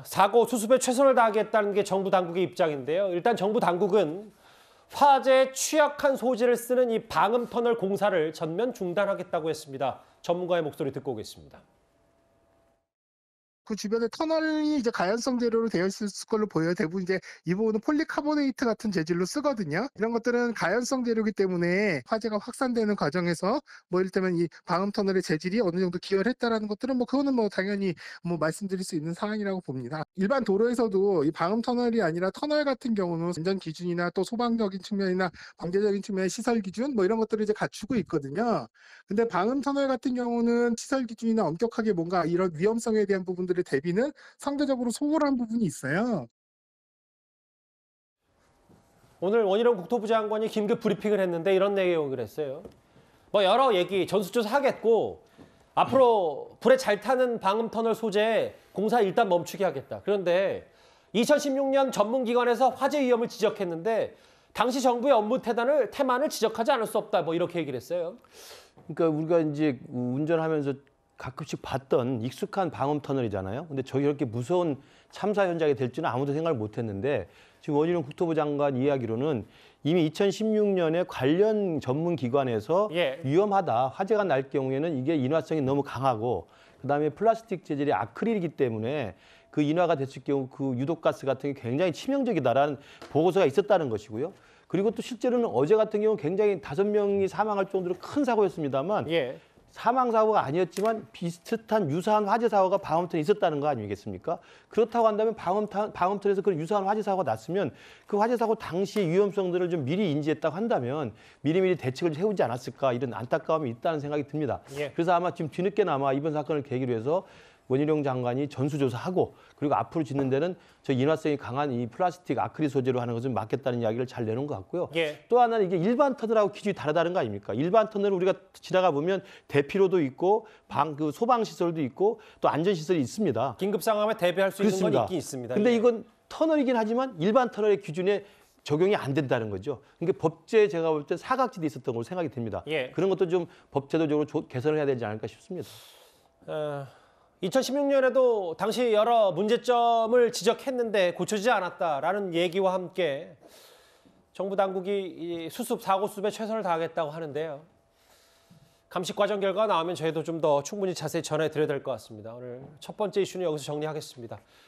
사고 수습에 최선을 다하겠다는 게 정부 당국의 입장인데요. 일단 정부 당국은 화재에 취약한 소재를 쓰는 이 방음터널 공사를 전면 중단하겠다고 했습니다. 전문가의 목소리 듣고 오겠습니다. 그 주변에 터널이 이제 가연성 재료로 되어 있을 걸로 보여요. 대부분 이제 이 부분은 폴리카보네이트 같은 재질로 쓰거든요. 이런 것들은 가연성 재료이기 때문에 화재가 확산되는 과정에서 뭐 이를테면 이 방음 터널의 재질이 어느 정도 기여를 했다라는 것들은 뭐 그거는 뭐 당연히 뭐 말씀드릴 수 있는 사항이라고 봅니다. 일반 도로에서도 이 방음 터널이 아니라 터널 같은 경우는 안전 기준이나 또 소방적인 측면이나 방제적인 측면의 시설 기준 뭐 이런 것들을 이제 갖추고 있거든요. 근데 방음 터널 같은 경우는 시설 기준이나 엄격하게 뭔가 이런 위험성에 대한 부분들의 대비는 상대적으로 소홀한 부분이 있어요. 오늘 원희룡 국토부 장관이 긴급 브리핑을 했는데 이런 내용을 했어요. 뭐 여러 얘기 전수조사 하겠고 앞으로 불에 잘 타는 방음터널 소재 공사 일단 멈추게 하겠다. 그런데 2016년 전문기관에서 화재 위험을 지적했는데 당시 정부의 업무 태만을 지적하지 않을 수 없다. 뭐 이렇게 얘기를 했어요. 그러니까 우리가 이제 운전하면서 가끔씩 봤던 익숙한 방음 터널이잖아요. 근데 저기 이렇게 무서운 참사 현장이 될지는 아무도 생각을 못 했는데 지금 원희룡 국토부 장관 이야기로는 이미 2016년에 관련 전문 기관에서 위험하다, 화재가 날 경우에는 이게 인화성이 너무 강하고 그다음에 플라스틱 재질이 아크릴이기 때문에 그 인화가 됐을 경우 그 유독가스 같은 게 굉장히 치명적이다라는 보고서가 있었다는 것이고요. 그리고 또 실제로는 어제 같은 경우는 굉장히 5명이 사망할 정도로 큰 사고였습니다만 사망 사고가 아니었지만 비슷한 유사한 화재 사고가 방음터에 있었다는 거 아니겠습니까? 그렇다고 한다면 방음터에서 그런 유사한 화재 사고가 났으면 그 화재 사고 당시 위험성들을 좀 미리 인지했다고 한다면 미리미리 대책을 세우지 않았을까 이런 안타까움이 있다는 생각이 듭니다. 그래서 아마 지금 뒤늦게나마 이번 사건을 계기로 해서 원희룡 장관이 전수조사하고 그리고 앞으로 짓는 데는 저 인화성이 강한 이 플라스틱 아크릴 소재로 하는 것을 막겠다는 이야기를 잘 내놓은 것 같고요. 또 하나는 이게 일반 터널하고 기준이 다르다는 거 아닙니까? 일반 터널을 우리가 지나가 보면 대피로도 있고 그 소방 시설도 있고 또 안전 시설이 있습니다. 긴급 상황에 대비할 수 있는 건 있긴 있습니다. 근데 이건 터널이긴 하지만 일반 터널의 기준에 적용이 안 된다는 거죠. 그러니까 법제에 제가 볼 때 사각지대 있었던 걸로 생각이 듭니다. 그런 것도 좀 법제도적으로 개선을 해야 되지 않을까 싶습니다. 2016년에도 당시 여러 문제점을 지적했는데 고쳐지지 않았다라는 얘기와 함께 정부 당국이 이 사고 수습에 최선을 다하겠다고 하는데요. 감식 과정 결과가 나오면 저희도 좀 더 충분히 자세히 전해드려야 될 것 같습니다. 오늘 첫 번째 이슈는 여기서 정리하겠습니다.